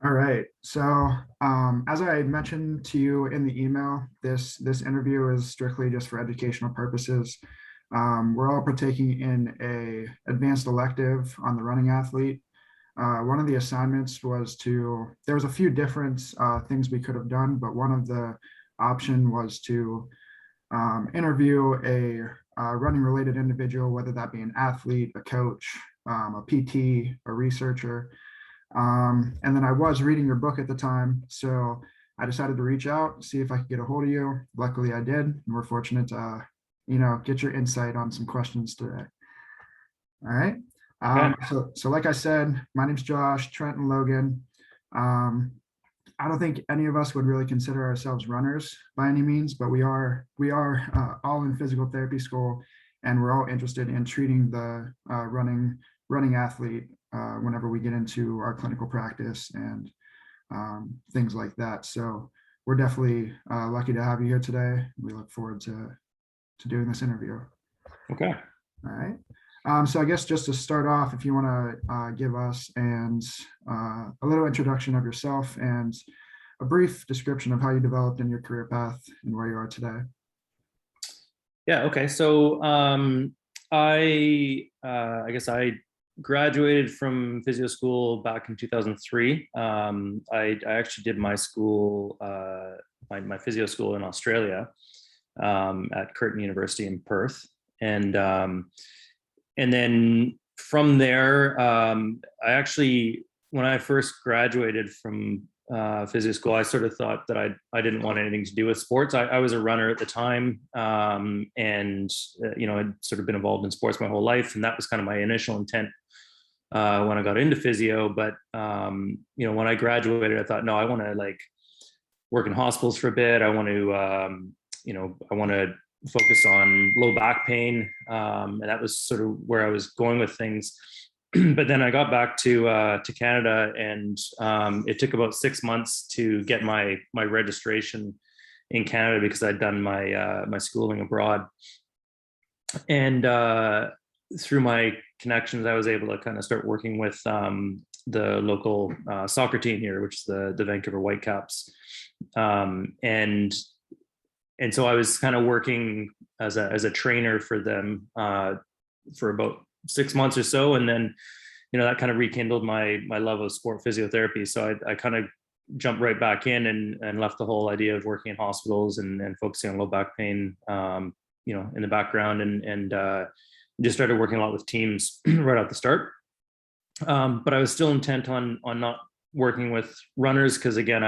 All right. So, as I mentioned to you in the email, this interview is strictly just for educational purposes. We're all partaking in a advanced elective on the running athlete. One of the assignments was there was a few different things we could have done, but one of the option was to interview a running related individual, whether that be an athlete, a coach, a PT, a researcher. And then I was reading your book at the time, so I decided to reach out, see if I could get a hold of you. Luckily, I did. And we're fortunate to, get your insight on some questions today. All right. Okay. So like I said, my name's Josh, Trent, and Logan. Um, I don't think any of us would really consider ourselves runners by any means, but we are all in physical therapy school, and we're all interested in treating the running athlete whenever we get into our clinical practice and things like that. So we're definitely lucky to have you here today. We look forward to doing this interview. Okay. All right. So I guess just to start off, if you want to give us a little introduction of yourself and a brief description of how you developed in your career path and where you are today. Yeah. Okay. So I guess I graduated from physio school back in 2003. I actually did my school, my physio school in Australia at Curtin University in Perth, and then from there, I actually, when I first graduated from physio school, I sort of thought that I didn't want anything to do with sports. I was a runner at the time, and I'd sort of been involved in sports my whole life, and that was kind of my initial intent when I got into physio. But when I graduated, I thought, no, I want to like work in hospitals for a bit. I want to, I want to focus on low back pain, and that was sort of where I was going with things. But then I got back to Canada, and it took about 6 months to get my registration in Canada because I'd done my schooling abroad, and through my connections, I was able to kind of start working with the local soccer team here, which is the Vancouver Whitecaps, and so I was kind of working as a trainer for them for about 6 months or so, and then that kind of rekindled my love of sport physiotherapy. So I kind of jumped right back in and left the whole idea of working in hospitals and focusing on low back pain, in the background, and just started working a lot with teams right at the start. But I was still intent on not working with runners because, again,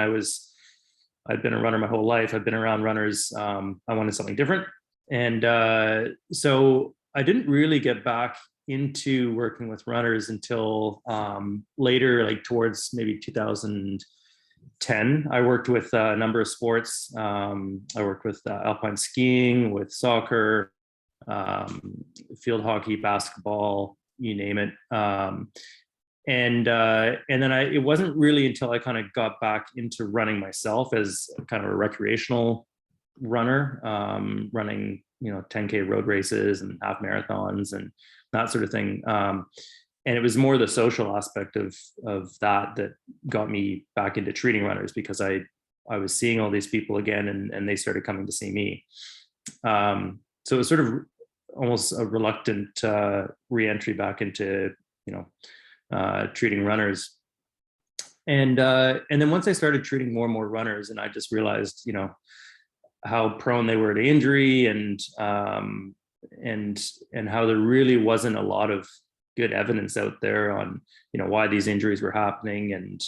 I'd been a runner my whole life. I've been around runners. I wanted something different. And so I didn't really get back into working with runners until later, like towards maybe 2010. I worked with a number of sports. I worked with alpine skiing, with soccer, field hockey, basketball, you name it. And then it wasn't really until I kind of got back into running myself as kind of a recreational runner, running 10K road races and half marathons and that sort of thing. And it was more the social aspect of that got me back into treating runners, because I was seeing all these people again, and they started coming to see me. So it was sort of almost a reluctant re-entry back into treating runners. And then once I started treating more and more runners, and I just realized how prone they were to injury, and how there really wasn't a lot of good evidence out there on why these injuries were happening and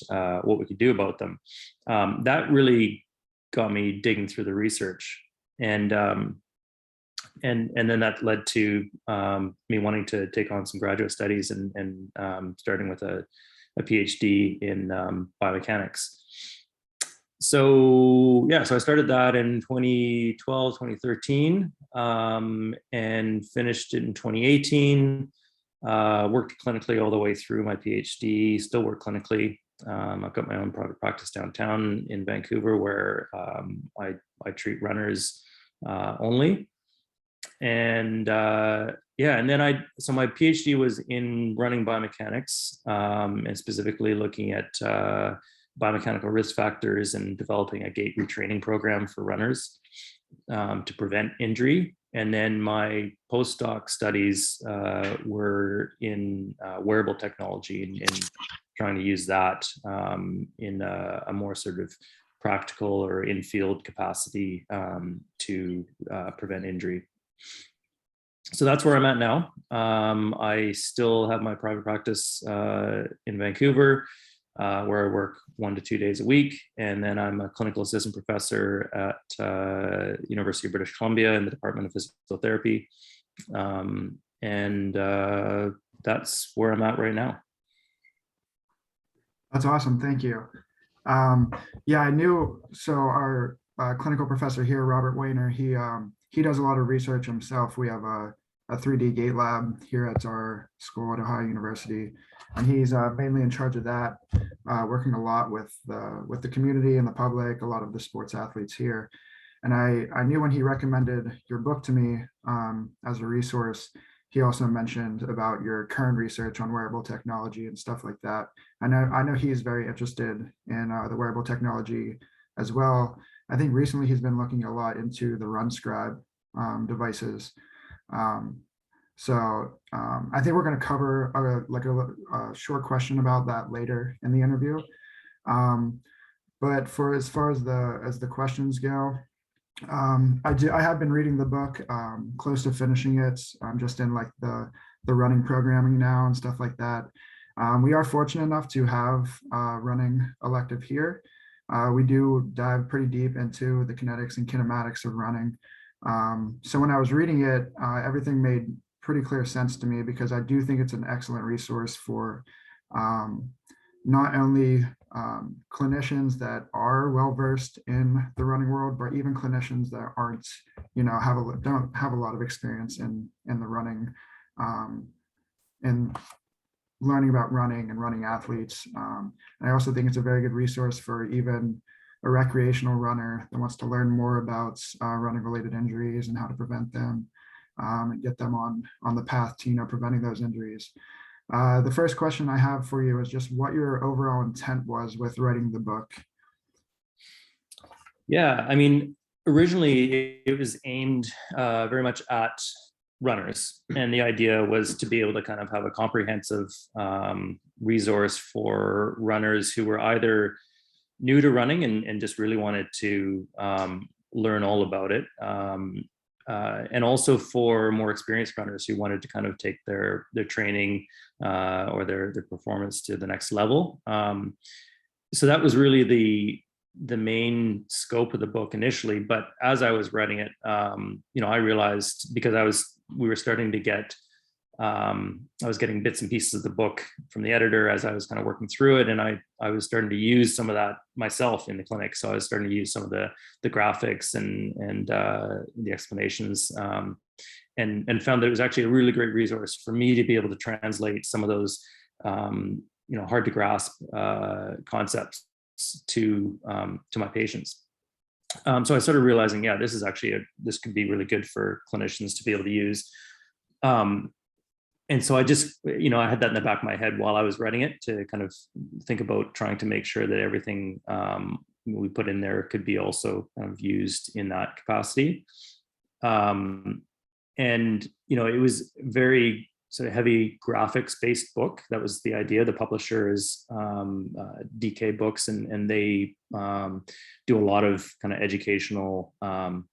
what we could do about them. That really got me digging through the research, and then that led to me wanting to take on some graduate studies and starting with a PhD in biomechanics. So I started that in 2012, 2013, and finished it in 2018. Worked clinically all the way through my PhD, still work clinically. I've got my own private practice downtown in Vancouver where I treat runners only. And and then so my PhD was in running biomechanics, and specifically looking at biomechanical risk factors and developing a gait retraining program for runners to prevent injury. And then my postdoc studies were in wearable technology and trying to use that in a more sort of practical or in-field capacity to prevent injury. So that's where I'm at now. I still have my private practice in Vancouver, where I work 1 to 2 days a week. And then I'm a clinical assistant professor at University of British Columbia in the Department of Physical Therapy. And that's where I'm at right now. That's awesome. Thank you. Yeah, I knew. So our clinical professor here, Robert Wayner, he does a lot of research himself. We have a 3D gait lab here at our school at Ohio University, and he's mainly in charge of that, working a lot with the community and the public, a lot of the sports athletes here. And I knew when he recommended your book to me as a resource, he also mentioned about your current research on wearable technology and stuff like that. I know he's very interested in the wearable technology as well. I think recently he's been looking a lot into the RunScribe devices. So I think we're going to cover a short question about that later in the interview. But for as far as the questions go, I have been reading the book, close to finishing it. I'm just in like the running programming now and stuff like that. We are fortunate enough to have running elective here. We do dive pretty deep into the kinetics and kinematics of running. So when I was reading it, everything made pretty clear sense to me, because I do think it's an excellent resource for not only clinicians that are well versed in the running world, but even clinicians that aren't, don't have a lot of experience in the running, and learning about running and running athletes. And I also think it's a very good resource for even a recreational runner that wants to learn more about running related injuries and how to prevent them, and get them on the path to preventing those injuries. The first question I have for you is just what your overall intent was with writing the book. Yeah, I mean, originally it was aimed very much at runners, and the idea was to be able to kind of have a comprehensive resource for runners who were either new to running and just really wanted to learn all about it, and also for more experienced runners who wanted to kind of take their training or their performance to the next level. So that was really the main scope of the book initially. But as I was writing it, I realized, because we were starting to get, I was getting bits and pieces of the book from the editor as I was kind of working through it, and I was starting to use some of that myself in the clinic. So I was starting to use some of the graphics and the explanations, and found that it was actually a really great resource for me to be able to translate some of those hard to grasp concepts to my patients. So I started realizing, yeah, this could be really good for clinicians to be able to use. And so I just, I had that in the back of my head while I was writing it, to kind of think about trying to make sure that everything we put in there could be also kind of used in that capacity. And, it was very sort of heavy graphics based book. That was the idea. The publisher is DK Books, and they do a lot of kind of educational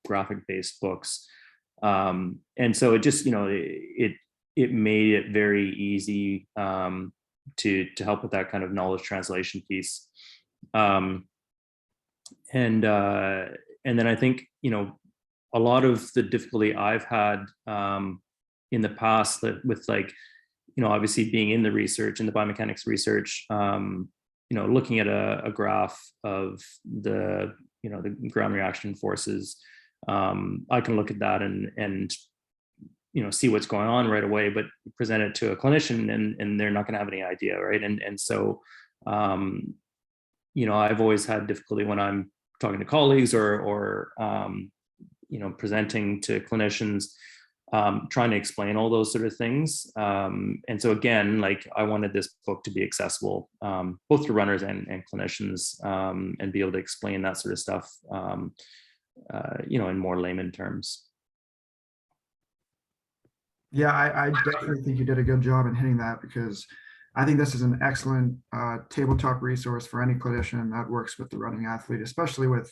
graphic based books. And so it just, it made it very easy to help with that kind of knowledge translation piece. And then I think, a lot of the difficulty I've had in the past with obviously being in the research, in the biomechanics research, looking at a graph of the ground reaction forces, I can look at that and see what's going on right away, but present it to a clinician and they're not going to have any idea, right? And so I've always had difficulty when I'm talking to colleagues or presenting to clinicians, trying to explain all those sort of things. And so again, like I wanted this book to be accessible, both to runners and clinicians, and be able to explain that sort of stuff, in more layman terms. Yeah, I definitely think you did a good job in hitting that, because I think this is an excellent tabletop resource for any clinician that works with the running athlete, especially with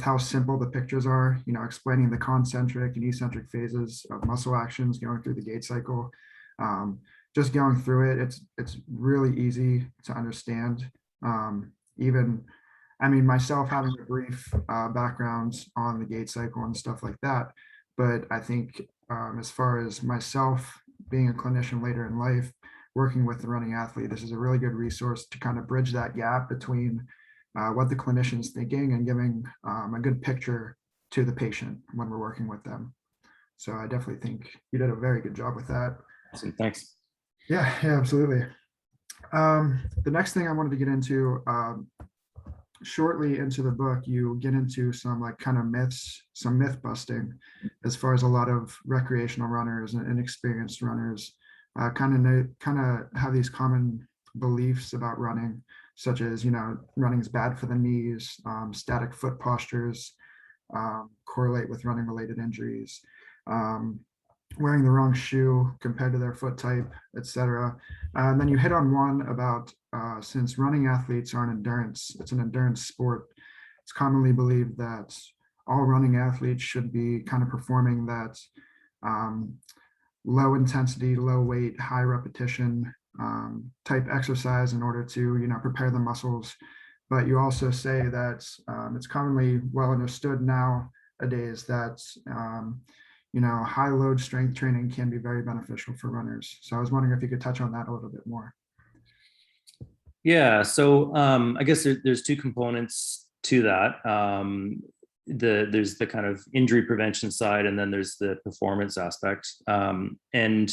how simple the pictures are, explaining the concentric and eccentric phases of muscle actions going through the gait cycle. Just going through it, it's really easy to understand. Even, I mean, myself having a brief background on the gait cycle and stuff like that, but I think as far as myself being a clinician later in life, working with the running athlete, this is a really good resource to kind of bridge that gap between what the clinician is thinking and giving a good picture to the patient when we're working with them. So I definitely think you did a very good job with that. Awesome, thanks. Yeah, absolutely. The next thing I wanted to get into, shortly into the book, you get into some like kind of myths, some myth busting, as far as a lot of recreational runners and inexperienced runners kind of have these common beliefs about running, such as, running is bad for the knees, static foot postures correlate with running related injuries, wearing the wrong shoe compared to their foot type, etc. And then you hit on one about since running athletes are it's an endurance sport, it's commonly believed that all running athletes should be kind of performing that low intensity, low weight, high repetition type exercise in order to, prepare the muscles. But you also say that it's commonly well understood nowadays that high load strength training can be very beneficial for runners. So I was wondering if you could touch on that a little bit more. Yeah, so I guess there's two components to that. There's the kind of injury prevention side, and then there's the performance aspect. And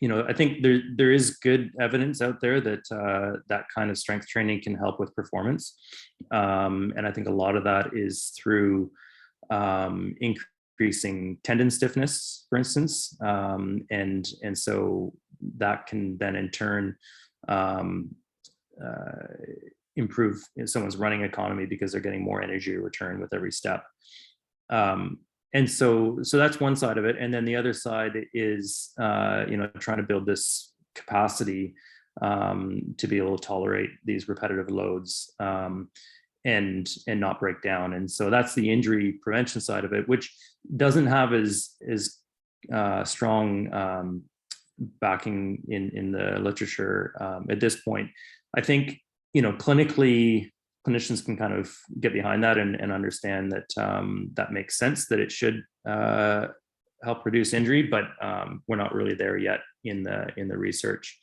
I think there is good evidence out there that that kind of strength training can help with performance. And I think a lot of that is through increasing tendon stiffness, for instance, and so that can then in turn improve someone's running economy because they're getting more energy return with every step. And so that's one side of it. And then the other side is, trying to build this capacity to be able to tolerate these repetitive loads and not break down. And so that's the injury prevention side of it, which doesn't have as strong backing in the literature at this point. I think, clinically, clinicians can kind of get behind that and understand that that makes sense, that it should help reduce injury, but we're not really there yet in the research.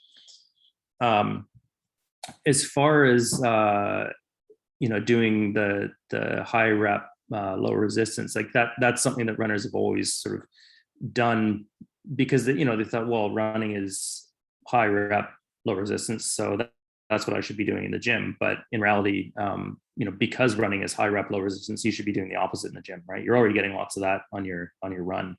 As far as doing the high rep, low resistance, like that's something that runners have always sort of done because they thought, well, running is high rep, low resistance, so that's what I should be doing in the gym. But in reality, because running is high rep, low resistance, you should be doing the opposite in the gym, right? You're already getting lots of that on your run.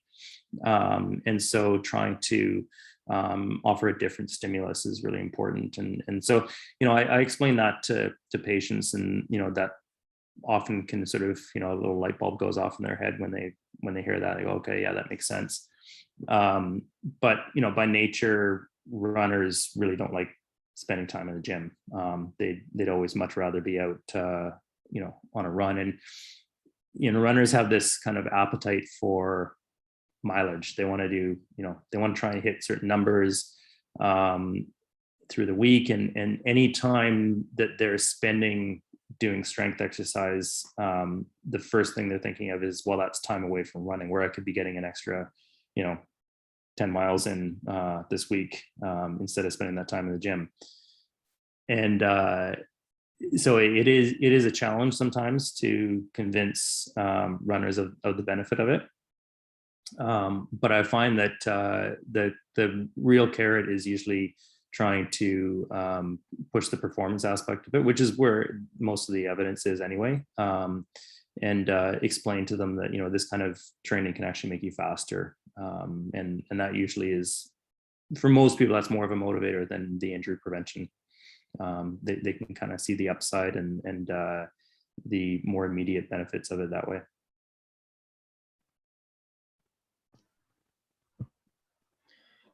And so trying to offer a different stimulus is really important. And so, I explain that to patients, and, that often can sort of, a little light bulb goes off in their head when they hear that. They go, okay, yeah, that makes sense. But, by nature, runners really don't like spending time in the gym. They'd always much rather be out, on a run. And, runners have this kind of appetite for mileage. They want to do, they want to try and hit certain numbers through the week. And any time that they're spending doing strength exercise, the first thing they're thinking of is, well, that's time away from running, where I could be getting an extra, 10 miles in this week instead of spending that time in the gym. And so it is a challenge sometimes to convince runners of the benefit of it. But I find that the real carrot is usually trying to push the performance aspect of it, which is where most of the evidence is anyway. And explain to them that, this kind of training can actually make you faster. And that usually is, for most people, that's more of a motivator than the injury prevention. They can kind of see the upside and the more immediate benefits of it that way.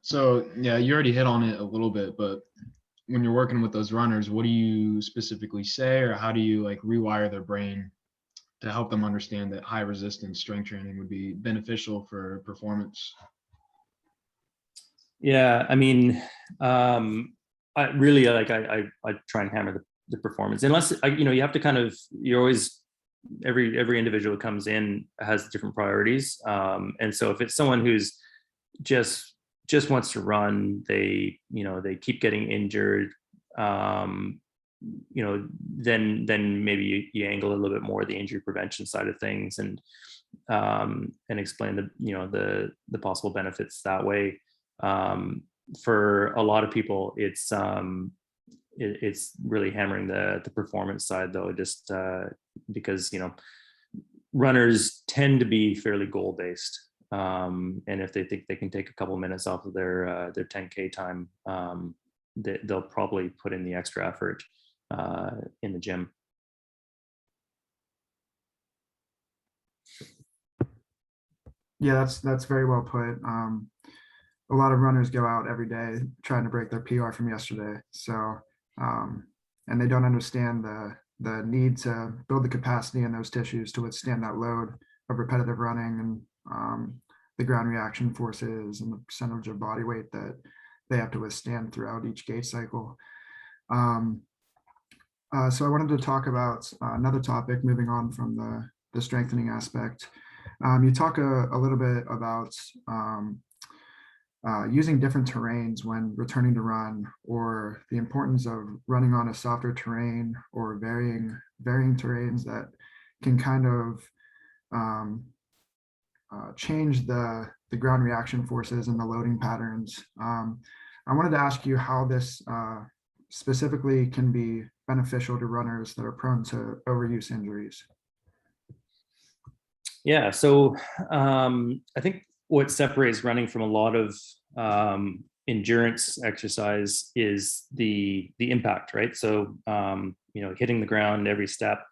So yeah, you already hit on it a little bit, but when you're working with those runners, what do you specifically say, or how do you like rewire their brain to help them understand that high resistance strength training would be beneficial for performance? Yeah, I mean, I really I try and hammer the performance, unless you have to kind of, you're always, every individual who comes in has different priorities, and so if it's someone who's just wants to run, they keep getting injured, then maybe you angle a little bit more the injury prevention side of things, and explain the possible benefits that way. For a lot of people, it's really hammering the performance side, though, just because runners tend to be fairly goal based, and if they think they can take a couple minutes off of their 10K time, they'll probably put in the extra effort in the gym. Yeah, that's very well put. A lot of runners go out every day trying to break their PR from yesterday. So, and they don't understand the need to build the capacity in those tissues to withstand that load of repetitive running, and the ground reaction forces and the percentage of body weight that they have to withstand throughout each gait cycle. So I wanted to talk about another topic, moving on from the strengthening aspect. You talk a little bit about using different terrains when returning to run, or the importance of running on a softer terrain or varying terrains that can kind of change the ground reaction forces and the loading patterns. I wanted to ask you how this specifically can be beneficial to runners that are prone to overuse injuries. Yeah, so I think what separates running from a lot of endurance exercise is the impact, right? So hitting the ground every step.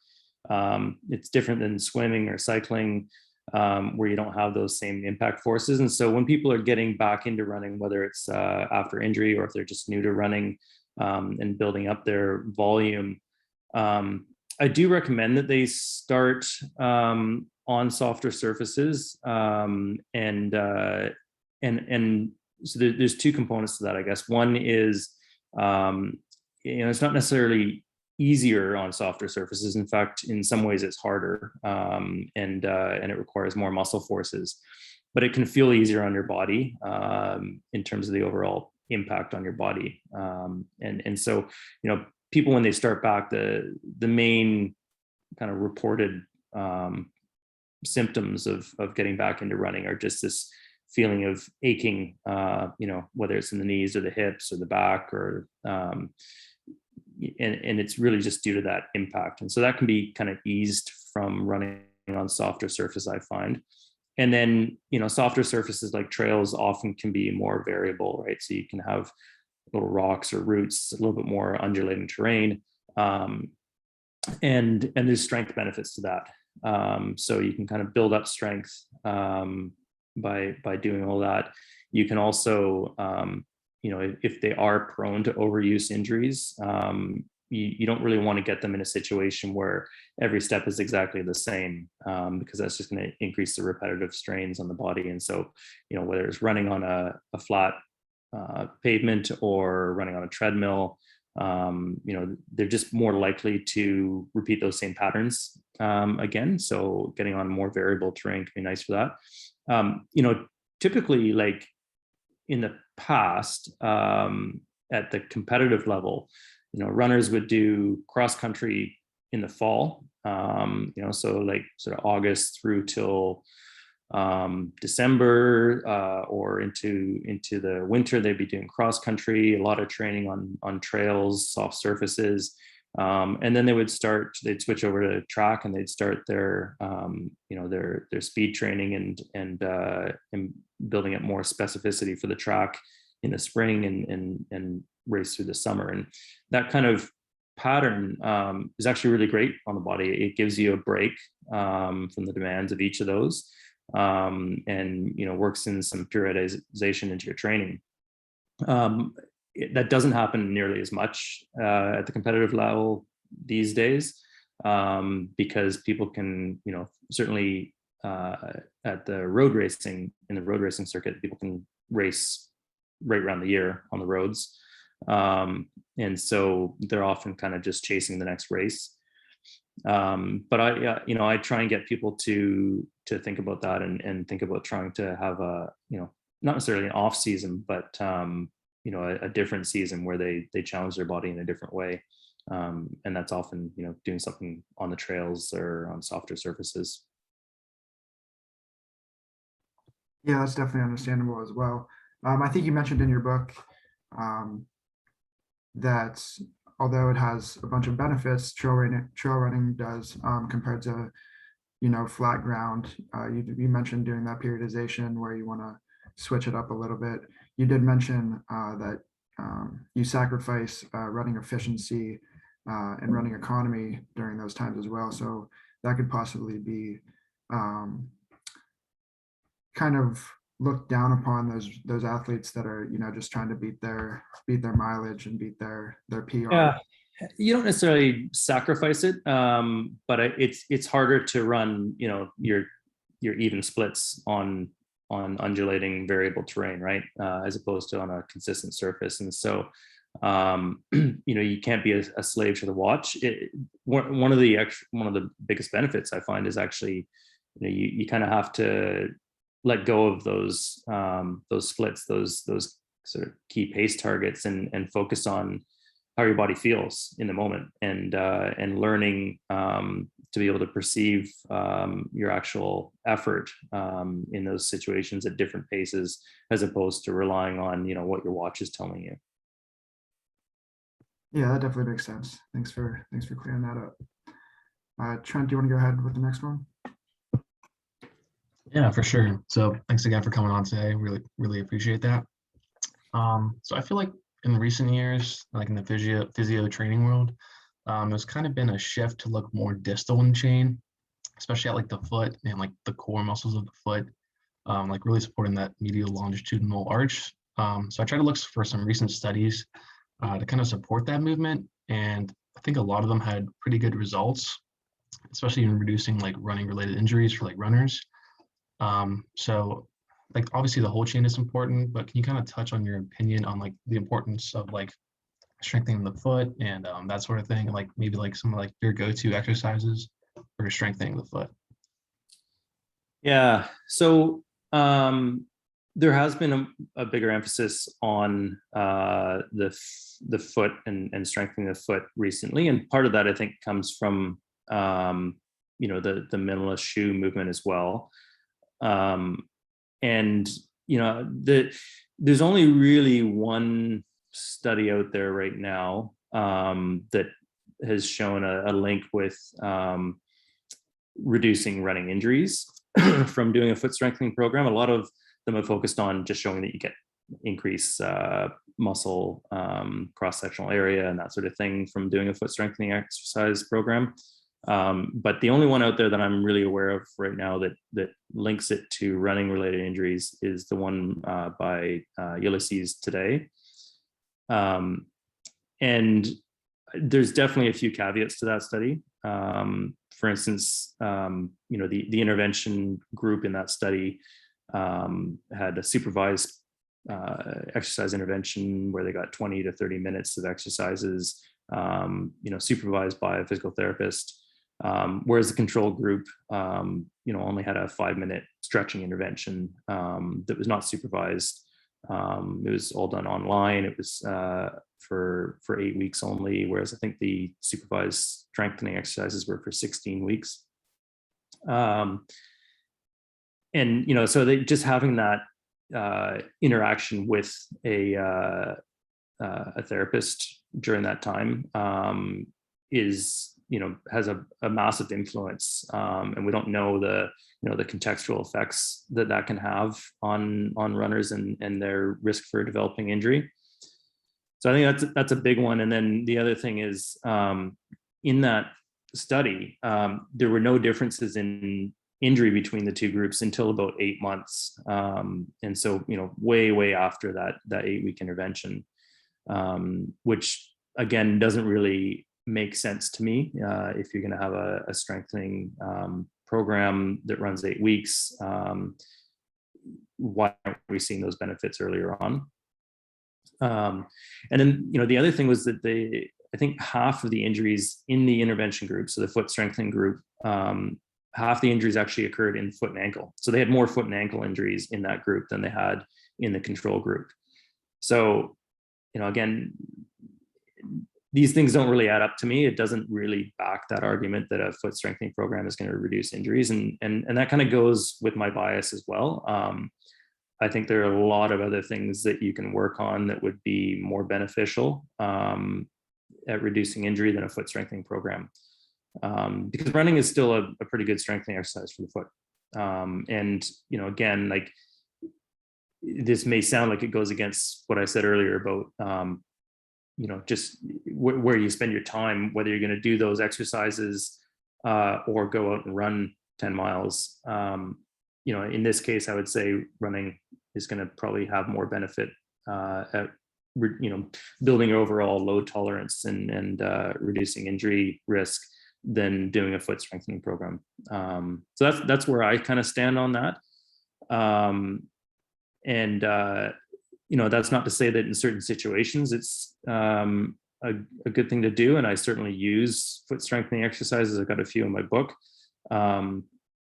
It's different than swimming or cycling, where you don't have those same impact forces. And so when people are getting back into running, whether it's after injury or if they're just new to running, and building up their volume, I do recommend that they start on softer surfaces, and so there's two components to that, I guess. One is, it's not necessarily easier on softer surfaces. In fact, in some ways it's harder, and it requires more muscle forces, but it can feel easier on your body, in terms of the overall impact on your body. And so, people, when they start back, the main kind of reported symptoms of getting back into running are just this feeling of aching, whether it's in the knees or the hips or the back, or and it's really just due to that impact. And so that can be kind of eased from running on softer surface, I find. And then, softer surfaces like trails often can be more variable, right? So you can have little rocks or roots, a little bit more undulating terrain, and there's strength benefits to that. So you can kind of build up strength by doing all that. You can also, if they are prone to overuse injuries, you don't really want to get them in a situation where every step is exactly the same, because that's just going to increase the repetitive strains on the body. And so, whether it's running on a flat pavement or running on a treadmill, they're just more likely to repeat those same patterns again. So getting on more variable terrain can be nice for that. Typically, like in the past, at the competitive level, runners would do cross country in the fall, so like sort of August through till December, or into the winter, they'd be doing cross country, a lot of training on trails, soft surfaces. And then they'd switch over to track, and they'd start their, their speed training and building up more specificity for the track in the spring and race through the summer. And that kind of pattern is actually really great on the body. It gives you a break from the demands of each of those, and works in some periodization into your training. That doesn't happen nearly as much at the competitive level these days, because people can, certainly at the road racing, in the road racing circuit, people can race right around the year on the roads. And so they're often kind of just chasing the next race. But I try and get people to think about that and think about trying to have a, not necessarily an off season, but a different season where they challenge their body in a different way. And that's often, doing something on the trails or on softer surfaces. Yeah, that's definitely understandable as well. I think you mentioned in your book that although it has a bunch of benefits, trail running does, compared to, flat ground. You mentioned doing that periodization where you want to switch it up a little bit. You did mention that you sacrifice running efficiency and running economy during those times as well. So that could possibly be kind of looked down upon those athletes that are, just trying to beat their mileage and beat their PR. Yeah, you don't necessarily sacrifice it, but it's harder to run, your even splits on undulating variable terrain, right? As opposed to on a consistent surface. And so, you can't be a slave to the watch. One of the biggest benefits I find is actually, you kind of have to let go of those splits, those sort of key pace targets, and focus on how your body feels in the moment, and learning to be able to perceive your actual effort in those situations at different paces, as opposed to relying on what your watch is telling you. Yeah, that definitely makes sense. Thanks for clearing that up. Trent, do you want to go ahead with the next one? Yeah, for sure. So thanks again for coming on today. Really, really appreciate that. So I feel like in recent years, like in the physio training world, there's kind of been a shift to look more distal in chain, especially at like the foot and like the core muscles of the foot, like really supporting that medial longitudinal arch. So I try to look for some recent studies to kind of support that movement, and I think a lot of them had pretty good results, especially in reducing like running related injuries for like runners. So like obviously the whole chain is important, but can you kind of touch on your opinion on like the importance of like strengthening the foot and that sort of thing, and like maybe like some of like your go-to exercises for strengthening the foot? Yeah, so there has been a bigger emphasis on the foot and strengthening the foot recently, and part of that I think comes from the minimalist shoe movement as well. And there's only really one study out there right now that has shown a link with reducing running injuries from doing a foot strengthening program. A lot of them have focused on just showing that you get increased muscle cross-sectional area and that sort of thing from doing a foot strengthening exercise program. But the only one out there that I'm really aware of right now that links it to running related injuries is the one by Ulysses today. And there's definitely a few caveats to that study. For instance, the intervention group in that study had a supervised exercise intervention where they got 20 to 30 minutes of exercises, supervised by a physical therapist. Whereas the control group, only had a 5-minute stretching intervention that was not supervised. It was all done online. It was for 8 weeks only, whereas I think the supervised strengthening exercises were for 16 weeks. So they just having that interaction with a therapist during that time is, has a massive influence, and we don't know the contextual effects that can have on runners and their risk for developing injury. So I think that's a big one. And then the other thing is, in that study, there were no differences in injury between the two groups until about 8 months. And so, way after that 8-week intervention, which again, doesn't really make sense to me. If you're going to have a strengthening program that runs 8 weeks, why aren't we seeing those benefits earlier on? And then, the other thing was that I think half of the injuries in the intervention group, so the foot strengthening group, half the injuries actually occurred in foot and ankle. So they had more foot and ankle injuries in that group than they had in the control group. So, again, these things don't really add up to me. It doesn't really back that argument that a foot strengthening program is going to reduce injuries. And that kind of goes with my bias as well. I think there are a lot of other things that you can work on that would be more beneficial at reducing injury than a foot strengthening program. Because running is still a pretty good strengthening exercise for the foot. And, again, like, this may sound like it goes against what I said earlier about, just where you spend your time, whether you're going to do those exercises or go out and run 10 miles. In this case, I would say running is going to probably have more benefit at, building overall load tolerance and reducing injury risk than doing a foot strengthening program. So that's where I kind of stand on that. That's not to say that in certain situations it's a good thing to do. And I certainly use foot strengthening exercises. I've got a few in my book.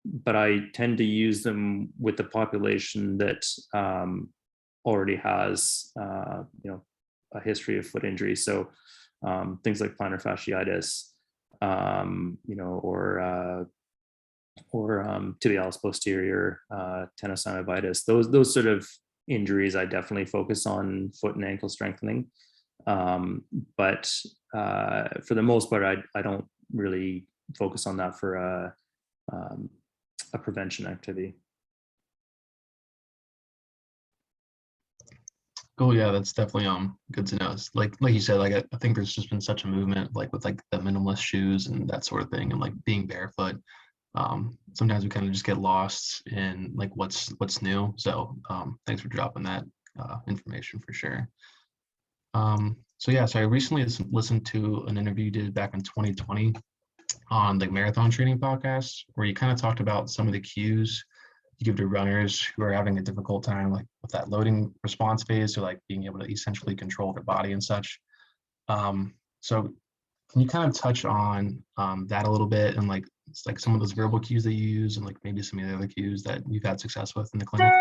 But I tend to use them with the population that already has, a history of foot injury. So things like plantar fasciitis, or tibialis posterior, tenosynovitis. Those sort of injuries, I definitely focus on foot and ankle strengthening. But for the most part, I don't really focus on that for a prevention activity. Cool. Yeah, that's definitely good to know. It's like you said, like I think there's just been such a movement, like with like the minimalist shoes and that sort of thing, and like being barefoot. Sometimes we kind of just get lost in like what's new. So thanks for dropping that information for sure. So I recently listened to an interview you did back in 2020 on the marathon training podcast, where you kind of talked about some of the cues you give to runners who are having a difficult time, like with that loading response phase, or like being able to essentially control their body and such. So can you kind of touch on that a little bit, and like some of those verbal cues that you use, and like maybe some of the other cues that you've had success with in the clinic?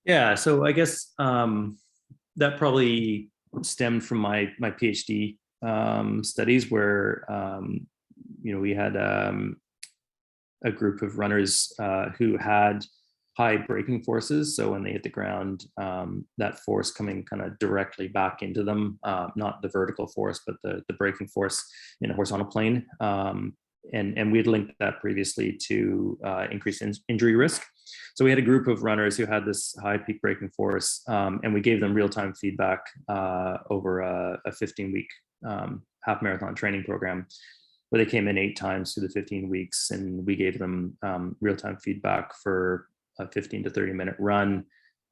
Yeah, so I guess that probably stemmed from my PhD studies, where we had a group of runners who had high braking forces. So when they hit the ground, that force coming kind of directly back into them, not the vertical force, but the braking force in a horizontal plane. And we had linked that previously to increased injury risk. So we had a group of runners who had this high peak braking force, and we gave them real-time feedback over a 15-week half marathon training program, where they came in 8 times through the 15 weeks, and we gave them real-time feedback for a 15 to 30-minute run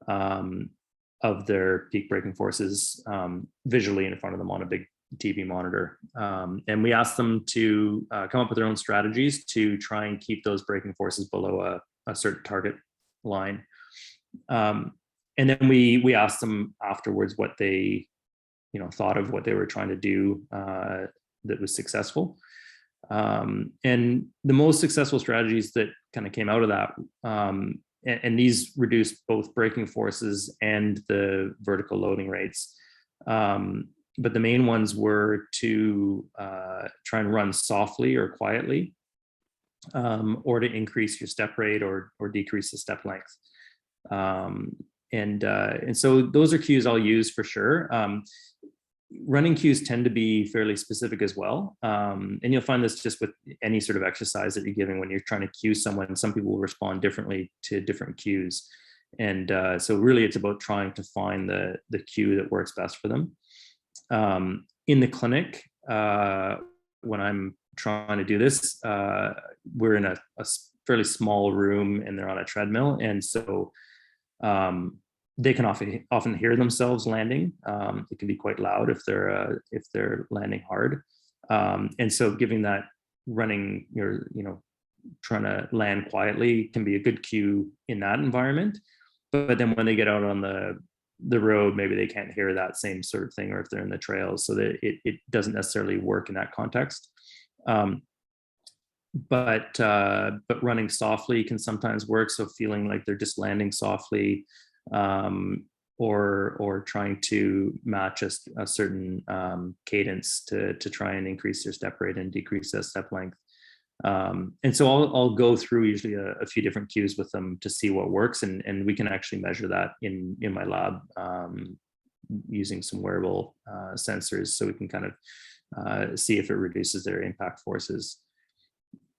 of their peak braking forces visually in front of them on a big TV monitor. And we asked them to come up with their own strategies to try and keep those braking forces below a certain target line. And then we asked them afterwards what they thought of what they were trying to do that was successful. And the most successful strategies that kind of came out of that, and these reduced both braking forces and the vertical loading rates. But the main ones were to try and run softly or quietly, or to increase your step rate or decrease the step length. And so those are cues I'll use for sure. running cues tend to be fairly specific as well. And you'll find this just with any sort of exercise that you're giving when you're trying to cue someone. Some people will respond differently to different cues. And so really it's about trying to find the cue that works best for them. In the clinic, when I'm trying to do this, we're in a fairly small room and they're on a treadmill. And so they can often hear themselves landing. It can be quite loud if they're landing hard. And so giving that running, trying to land quietly can be a good cue in that environment. But then when they get out on the road, maybe they can't hear that same sort of thing, or if they're in the trails, so that it doesn't necessarily work in that context. But running softly can sometimes work. So feeling like they're just landing softly, or trying to match a certain cadence to try and increase their step rate and decrease their step length. And so I'll go through usually a few different cues with them to see what works, and we can actually measure that in my lab using some wearable sensors, so we can kind of see if it reduces their impact forces.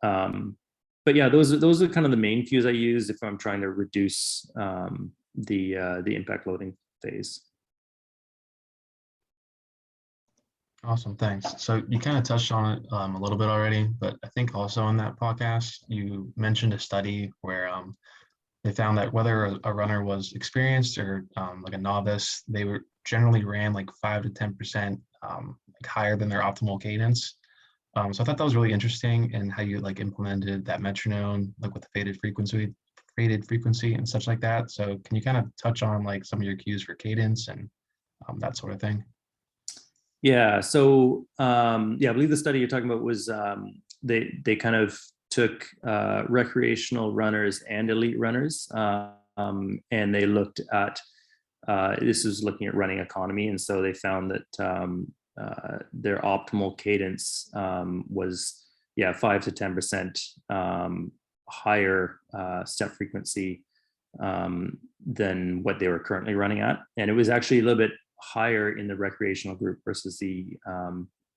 But yeah, those are kind of the main cues I use if I'm trying to reduce the impact loading phase. Awesome, thanks. So you kind of touched on it a little bit already, but I think also in that podcast, you mentioned a study where they found that whether a runner was experienced or like a novice, they were generally ran like 5 to 10% higher than their optimal cadence. So I thought that was really interesting, and how you like implemented that metronome, like with the faded frequency and such like that. So can you kind of touch on like some of your cues for cadence and that sort of thing? Yeah. So I believe the study you're talking about was they kind of took recreational runners and elite runners, and they looked at this was looking at running economy, and so they found that their optimal cadence was 5 to 10% higher step frequency than what they were currently running at, and it was actually a little bit higher in the recreational group versus the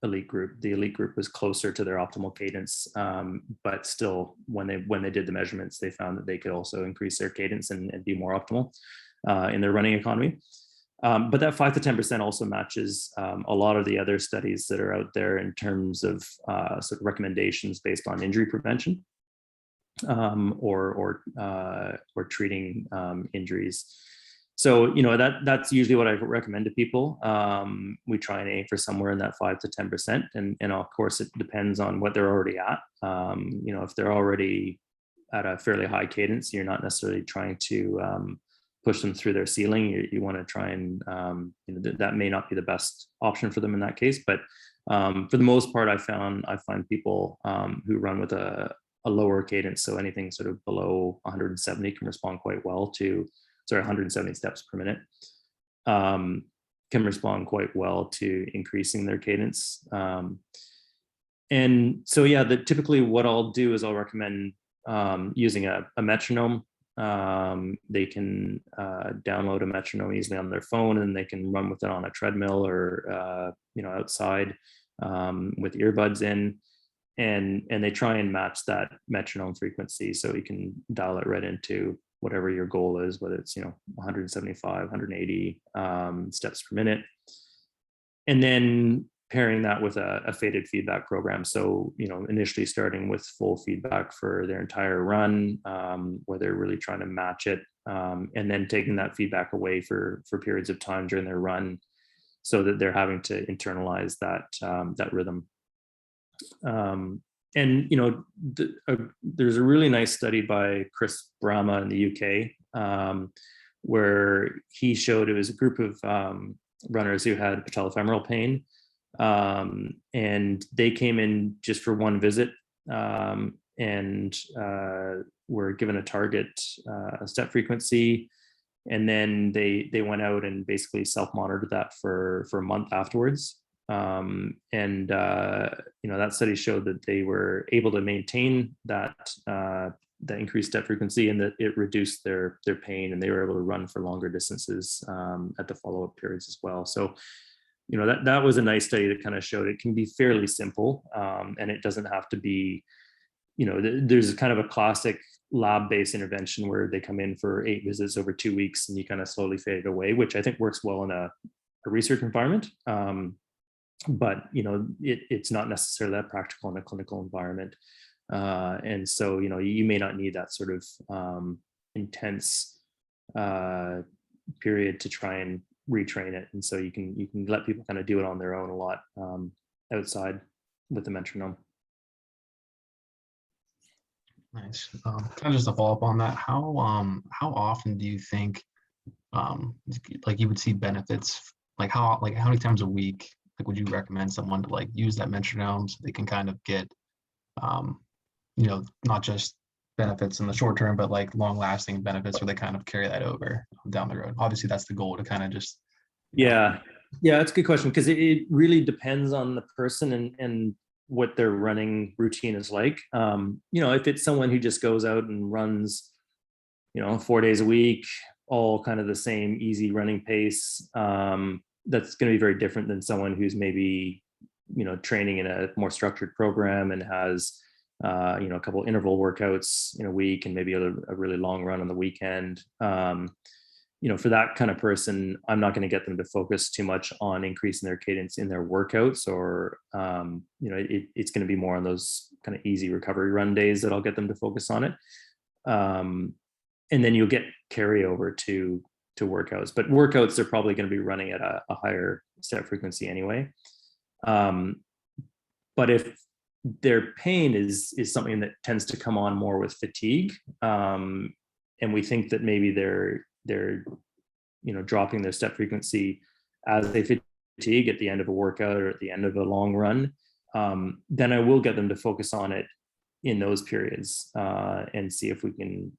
elite group. The elite group was closer to their optimal cadence, but still, when they did the measurements, they found that they could also increase their cadence and be more optimal in their running economy. But that 5 to 10% also matches a lot of the other studies that are out there in terms of sort of recommendations based on injury prevention, or treating injuries. So, that's usually what I recommend to people. We try and aim for somewhere in that 5 to 10%. And of course, it depends on what they're already at. If they're already at a fairly high cadence, you're not necessarily trying to push them through their ceiling. You want to try and, that may not be the best option for them in that case. But for the most part, I find people who run with a lower cadence, so anything sort of below 170 can respond quite well to 170 steps per minute, can respond quite well to increasing their cadence. And so, typically what I'll do is I'll recommend using a metronome. They can download a metronome easily on their phone, and they can run with it on a treadmill or outside with earbuds in, and they try and match that metronome frequency, so you can dial it right into whatever your goal is, whether it's 175, 180 steps per minute, and then pairing that with a faded feedback program. So initially starting with full feedback for their entire run, where they're really trying to match it, and then taking that feedback away for periods of time during their run, so that they're having to internalize that rhythm. And there's a really nice study by Chris Brahma in the UK, where he showed it was a group of runners who had patellofemoral pain, and they came in just for one visit, and were given a target step frequency, and then they went out and basically self-monitored that for a month afterwards. And that study showed that they were able to maintain that increased step frequency, and that it reduced their pain, and they were able to run for longer distances at the follow-up periods as well. So that was a nice study that kind of showed it can be fairly simple, and it doesn't have to be, there's kind of a classic lab-based intervention where they come in for 8 visits over 2 weeks and you kind of slowly fade it away, which I think works well in a research environment. But it's not necessarily that practical in a clinical environment. And so, you may not need that sort of intense period to try and retrain it. And so you can let people kind of do it on their own a lot outside with the metronome. Nice. Kind of just to follow up on that, how often do you think like you would see benefits? Like how many times a week would you recommend someone to like use that metronome so they can kind of get not just benefits in the short term, but like long lasting benefits where they kind of carry that over down the road? Obviously that's the goal, to kind of just yeah that's a good question, because it really depends on the person and what their running routine is like. If it's someone who just goes out and runs 4 days a week, all kind of the same easy running pace, that's going to be very different than someone who's maybe training in a more structured program and has a couple interval workouts in a week and maybe a really long run on the weekend. For that kind of person, I'm not going to get them to focus too much on increasing their cadence in their workouts, or it's going to be more on those kind of easy recovery run days that I'll get them to focus on it. And then you'll get carryover to workouts, but workouts they're probably going to be running at a higher step frequency anyway. But if their pain is something that tends to come on more with fatigue, and we think that maybe they're dropping their step frequency as they fatigue at the end of a workout or at the end of a long run, then I will get them to focus on it in those periods and see if we can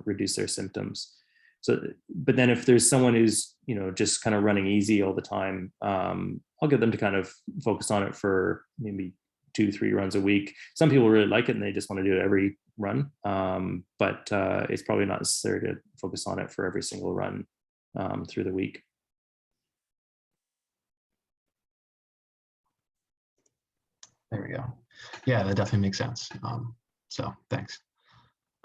reduce their symptoms. So, but then if there's someone who's just kind of running easy all the time, I'll get them to kind of focus on it for maybe 2-3 runs a week. Some people really like it and they just want to do it every run, but it's probably not necessary to focus on it for every single run through the week. There we go. Yeah, that definitely makes sense. So thanks.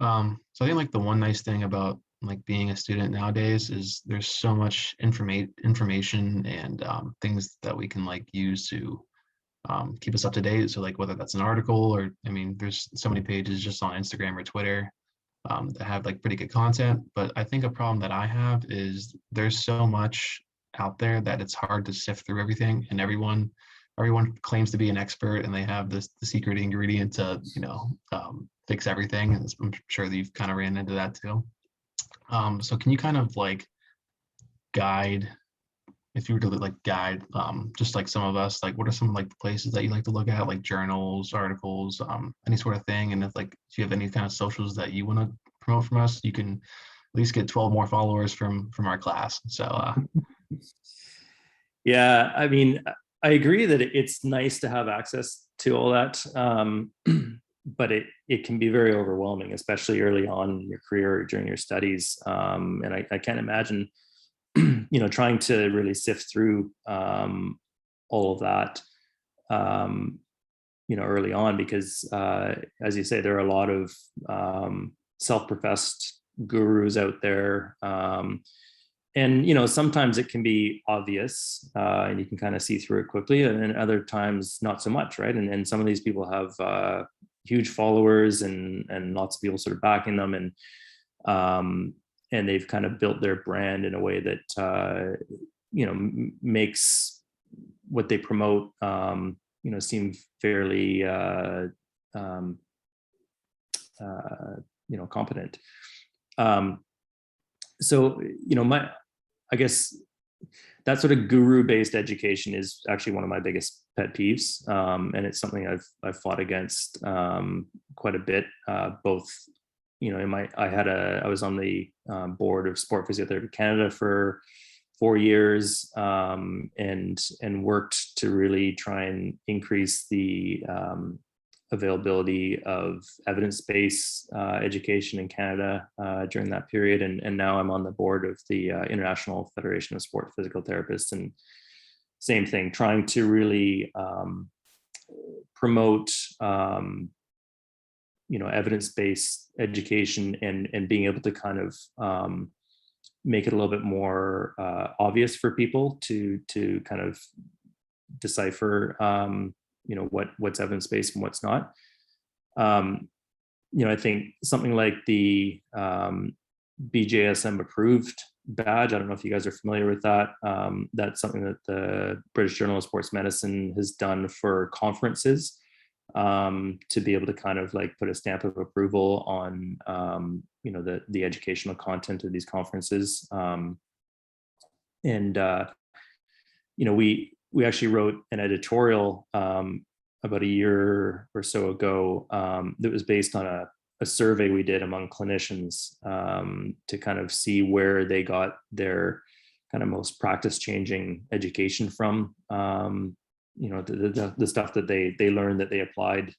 So I think like the one nice thing about like being a student nowadays is there's so much information and things that we can like use to keep us up to date. So like whether that's an article or, I mean, there's so many pages just on Instagram or Twitter that have like pretty good content. But I think a problem that I have is there's so much out there that it's hard to sift through everything, and everyone claims to be an expert and they have the secret ingredient to fix everything. And I'm sure that you've kind of ran into that too. So can you kind of like guide, if you were to like guide just like some of us, like what are some like the places that you like to look at, like journals, articles, any sort of thing? And if like if you have any kind of socials that you want to promote from us, you can at least get 12 more followers from our class. So yeah, I mean, I agree that it's nice to have access to all that, but it can be very overwhelming, especially early on in your career or during your studies. And I can't imagine, trying to really sift through all of that, early on, because as you say, there are a lot of self-professed gurus out there. And sometimes it can be obvious and you can kind of see through it quickly, and then other times not so much, right? And some of these people have huge followers and lots of people sort of backing them, and they've kind of built their brand in a way that makes what they promote seem fairly competent. So I guess that sort of guru-based education is actually one of my biggest pet peeves, and it's something I've fought against quite a bit. Both, I was on the board of Sport Physiotherapy Canada for 4 years, and worked to really try and increase the availability of evidence-based education in Canada during that period. And now I'm on the board of the International Federation of Sport Physical Therapists. And same thing, trying to really promote evidence-based education and being able to kind of make it a little bit more obvious for people to kind of decipher what's evidence-based and what's not. I think something like the BJSM approved badge, I don't know if you guys are familiar with that. That's something that the British Journal of Sports Medicine has done for conferences, to be able to kind of like put a stamp of approval on the educational content of these conferences. We actually wrote an editorial about a year or so ago that was based on a survey we did among clinicians to kind of see where they got their kind of most practice changing education from. The stuff that they learned that they applied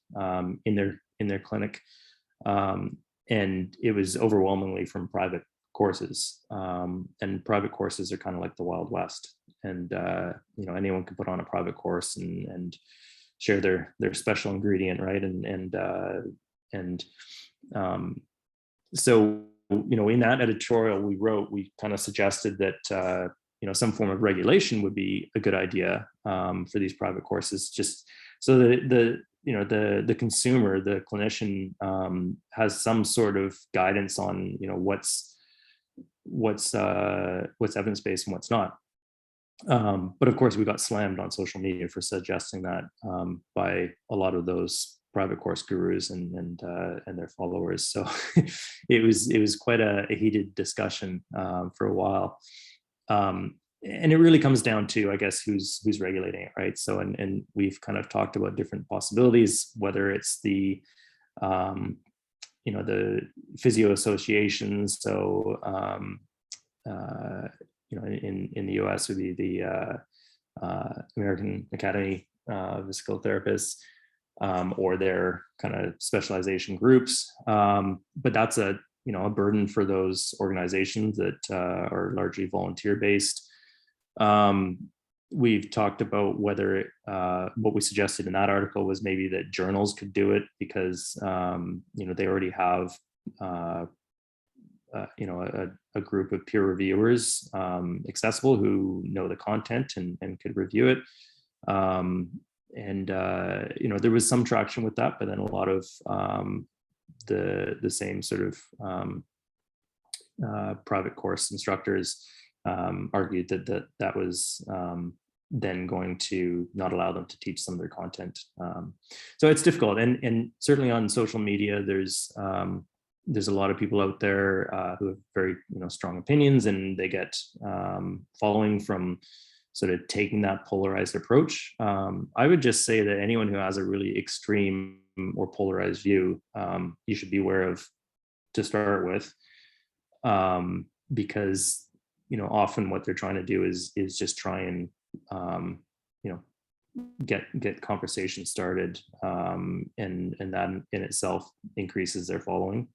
in their clinic, and it was overwhelmingly from private courses, and private courses are kind of like the Wild West, and anyone can put on a private course and share their special ingredient, right? So in that editorial we wrote, we kind of suggested that some form of regulation would be a good idea for these private courses, just so that the consumer, the clinician, has some sort of guidance on what's evidence-based and what's not. But of course we got slammed on social media for suggesting that by a lot of those private course gurus and their followers. So it was quite a heated discussion for a while. And it really comes down to, I guess, who's regulating it, right? So, and we've kind of talked about different possibilities, whether it's the physio associations. So, in the US would be the American Academy of Physical Therapists, or their kind of specialization groups. But that's a burden for those organizations that are largely volunteer-based. We've talked about whether what we suggested in that article was maybe that journals could do it, because they already have a group of peer reviewers accessible who know the content and could review it. There was some traction with that, but then a lot of the same sort of private course instructors argued that was then going to not allow them to teach some of their content. So it's difficult, and certainly on social media, there's a lot of people out there who have very strong opinions, and they get following from sort of taking that polarized approach. I would just say that anyone who has a really extreme or polarized view, you should be aware of to start with, because often what they're trying to do is just try and get conversation started, and that in itself increases their following.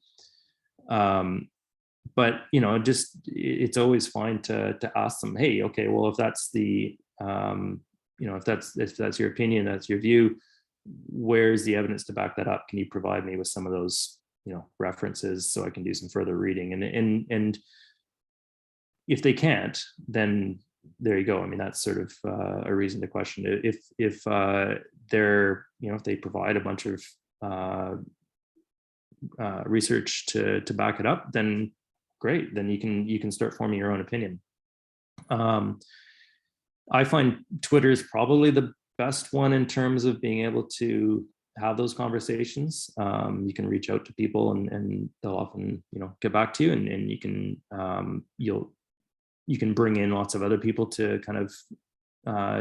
But it's always fine to ask them, hey, okay, well, if that's the if that's your opinion, that's your view, where's the evidence to back that up? Can you provide me with some of those references so I can do some further reading? And if they can't, then there you go. I mean, that's sort of a reason to question it. If they're if they provide a bunch of research to back it up, then great. Then you can start forming your own opinion. I find Twitter is probably the best one in terms of being able to have those conversations. You can reach out to people, and they'll often get back to you, and you can you can bring in lots of other people to kind of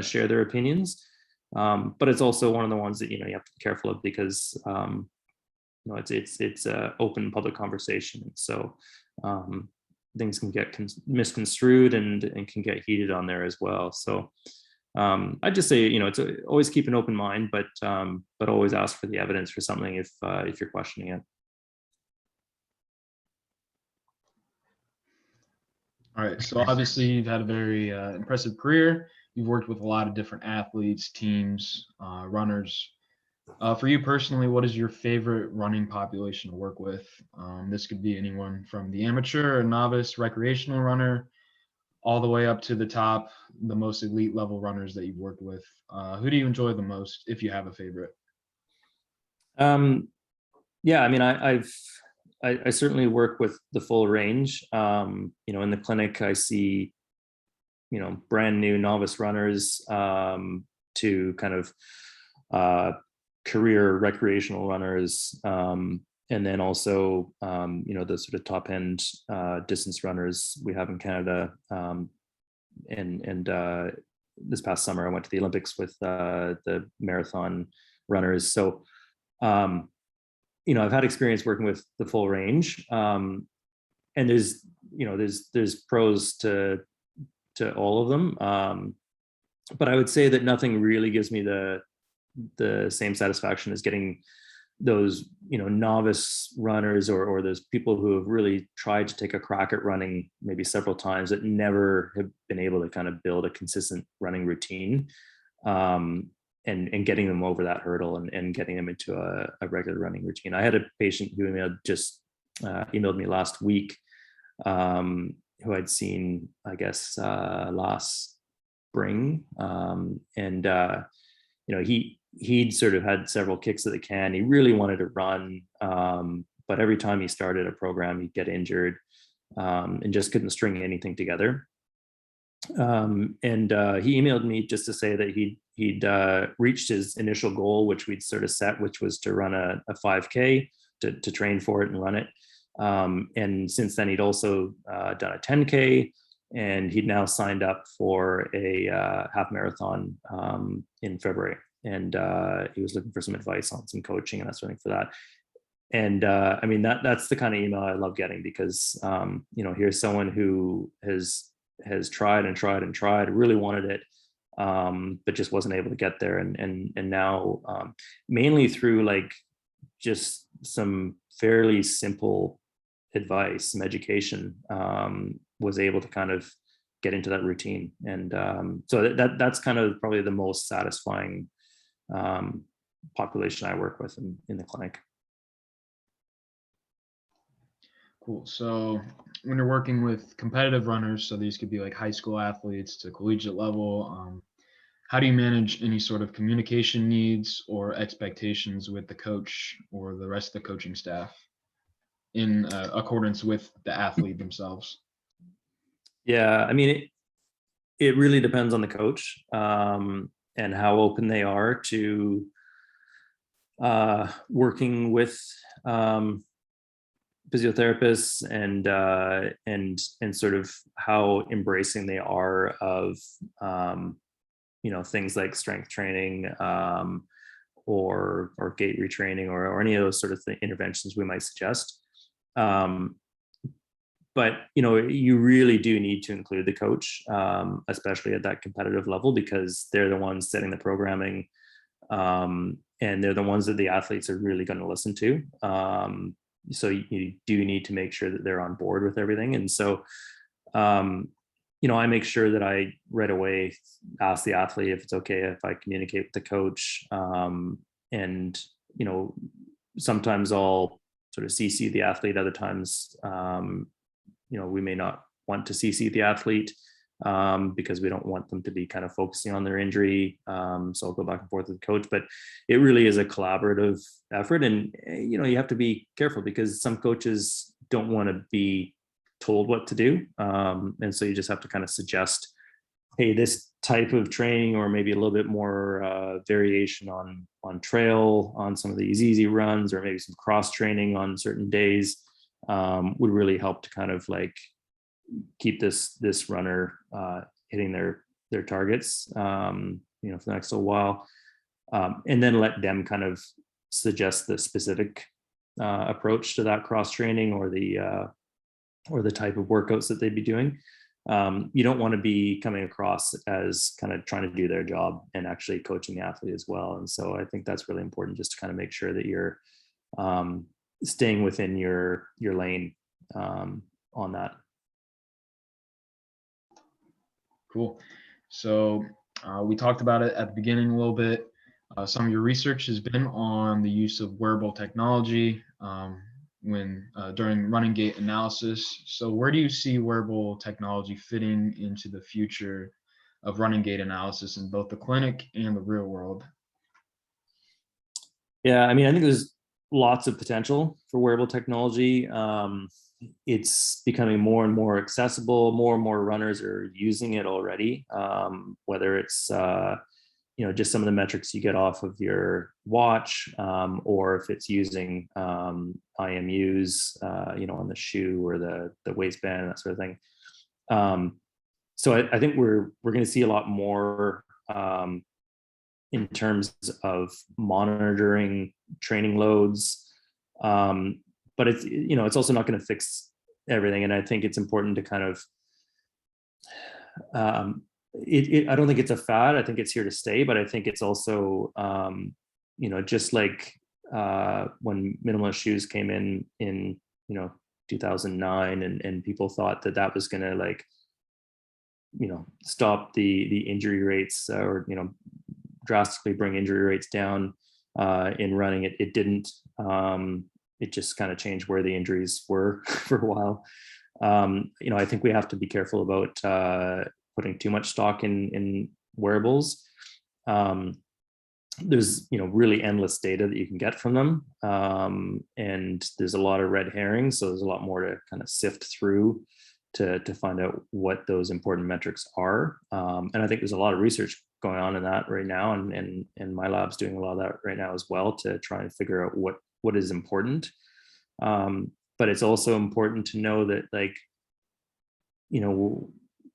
share their opinions. But it's also one of the ones that you have to be careful of, because it's an open public conversation. So things can get misconstrued and can get heated on there as well. So I'd just say it's always keep an open mind, but always ask for the evidence for something if you're questioning it. All right, so obviously you've had a very impressive career. you've worked with a lot of different athletes, teams, runners. For you personally, what is your favorite running population to work with? This could be anyone from the amateur or novice recreational runner all the way up to the top, the most elite level runners that you've worked with. Who do you enjoy the most, if you have a favorite? Yeah, I mean, I certainly work with the full range. In the clinic, I see, brand new novice runners to kind of career recreational runners. And then also, the sort of top end distance runners we have in Canada. And this past summer, I went to the Olympics with the marathon runners. So, I've had experience working with the full range. And there's pros to all of them. But I would say that nothing really gives me the same satisfaction as getting those novice runners or those people who have really tried to take a crack at running maybe several times that never have been able to kind of build a consistent running routine, and getting them over that hurdle and getting them into a regular running routine. I had a patient who emailed me last week, who I'd seen, I guess, last spring, and he'd sort of had several kicks at the can. He really wanted to run, but every time he started a program, he'd get injured, and just couldn't string anything together. And he emailed me just to say that he'd reached his initial goal, which we'd sort of set, which was to run a 5K to train for it and run it. And since then, he'd also done a 10K, and he'd now signed up for a half marathon in February. And he was looking for some advice on some coaching and that sort of thing for that. And I mean, that's the kind of email I love getting, because here's someone who has tried and tried and tried, really wanted it, but just wasn't able to get there. And now, mainly through like just some fairly simple advice, some education, was able to kind of get into that routine. And so that's kind of probably the most satisfying population I work with in the clinic. Cool. So when you're working with competitive runners, so these could be like high school athletes to collegiate level, how do you manage any sort of communication needs or expectations with the coach or the rest of the coaching staff in accordance with the athlete themselves? Yeah, I mean, it really depends on the coach, and how open they are to working with physiotherapists, and sort of how embracing they are of things like strength training, or gait retraining, or any of those sort of interventions we might suggest. But you really do need to include the coach, especially at that competitive level, because they're the ones setting the programming, and they're the ones that the athletes are really going to listen to. So you do need to make sure that they're on board with everything. And so, I make sure that I right away ask the athlete if it's okay if I communicate with the coach. And sometimes I'll sort of CC the athlete. Other times, we may not want to CC the athlete, because we don't want them to be kind of focusing on their injury. So I'll go back and forth with the coach, but it really is a collaborative effort. And, you have to be careful, because some coaches don't want to be told what to do. And so you just have to kind of suggest, hey, this type of training, or maybe a little bit more variation on trail, on some of these easy runs, or maybe some cross training on certain days, would really help to kind of like keep this runner hitting their targets, for the next little while, and then let them kind of suggest the specific approach to that cross training, or the type of workouts that they'd be doing. You don't want to be coming across as kind of trying to do their job and actually coaching the athlete as well. And so I think that's really important, just to kind of make sure that you're staying within your lane on that. Cool. So We talked about it at the beginning a little bit. Some of your research has been on the use of wearable technology when during running gait analysis. So where do you see wearable technology fitting into the future of running gait analysis in both the clinic and the real world? Yeah, I mean, I think there's lots of potential for wearable technology. It's becoming more and more accessible. More and more runners are using it already, whether it's just some of the metrics you get off of your watch, or if it's using IMUs, on the shoe or the waistband, that sort of thing. So I think we're going to see a lot more in terms of monitoring training loads, but it's also not going to fix everything. And I think it's important to kind of I don't think it's a fad. I think it's here to stay, but I think it's also, just like when minimalist shoes came in 2009, and people thought that was going to stop the injury rates, or drastically bring injury rates down in running. It didn't. It just kind of changed where the injuries were for a while. I think we have to be careful about putting too much stock in wearables. There's really endless data that you can get from them, and there's a lot of red herrings, so there's a lot more to kind of sift through to find out what those important metrics are. And I think there's a lot of research going on in that right now, and my lab's doing a lot of that right now as well, to try and figure out what is important. But it's also important to know that,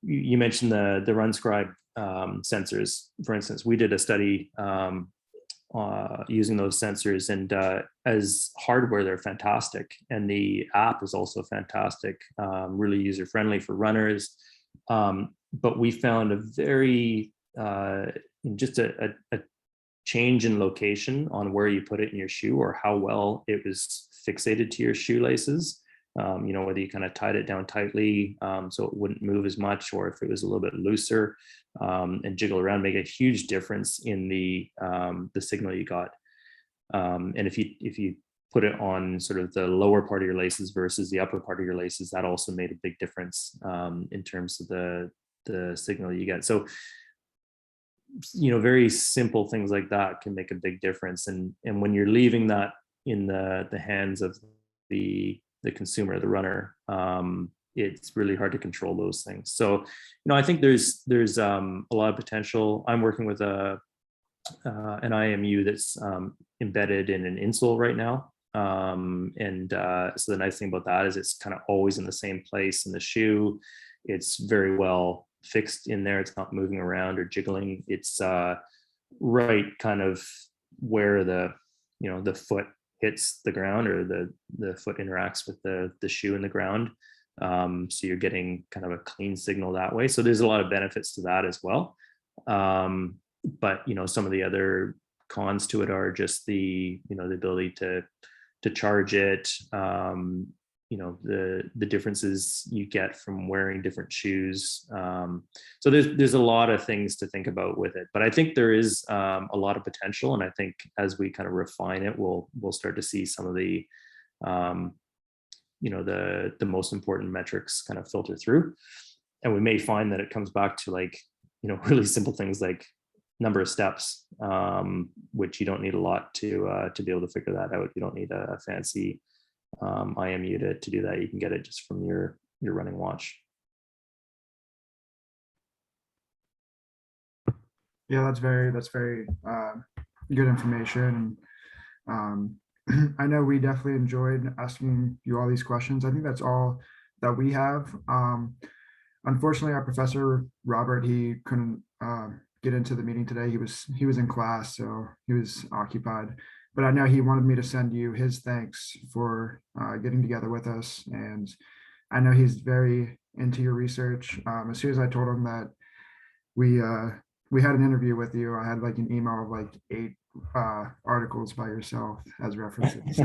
you mentioned the RunScribe sensors, for instance. We did a study using those sensors, and as hardware, they're fantastic, and the app is also fantastic, really user friendly for runners. But we found a very just a change in location on where you put it in your shoe, or how well it was fixated to your shoelaces. Whether you kind of tied it down tightly so it wouldn't move as much, or if it was a little bit looser and jiggle around, make a huge difference in the signal you got. And if you put it on sort of the lower part of your laces versus the upper part of your laces, that also made a big difference in terms of the signal you get. So very simple things like that can make a big difference. And when you're leaving that in the hands of the consumer, the runner, it's really hard to control those things. So, I think there's a lot of potential. I'm working with an IMU that's embedded in an insole right now. So the nice thing about that is it's kind of always in the same place in the shoe. It's very well fixed in there. It's not moving around or jiggling. It's right kind of where the foot hits the ground, or the foot interacts with the shoe in the ground. So you're getting kind of a clean signal that way. So there's a lot of benefits to that as well. But some of the other cons to it are just the ability to charge it, the differences you get from wearing different shoes. So there's a lot of things to think about with it, but I think there is a lot of potential. And I think as we kind of refine it, we'll start to see some of the the most important metrics kind of filter through. And we may find that it comes back to really simple things like number of steps, which you don't need a lot to be able to figure that out. You don't need a fancy IMU to do that. You can get it just from your running watch. Yeah, that's very good information. I know we definitely enjoyed asking you all these questions. I think that's all that we have. Unfortunately, our professor Robert, he couldn't get into the meeting today. He was in class, so he was occupied. But I know he wanted me to send you his thanks for getting together with us, and I know he's very into your research. As soon as I told him that we had an interview with you, I had an email of 8 articles by yourself as references. So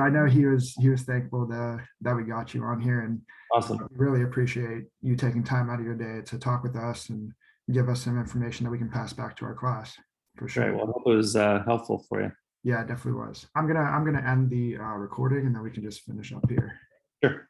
I know he was thankful that we got you on here, and Awesome. really appreciate you taking time out of your day to talk with us and give us some information that we can pass back to our class for sure. Right. Well, I hope it was helpful for you. Yeah, it definitely was. I'm gonna end the recording and then we can just finish up here. Sure.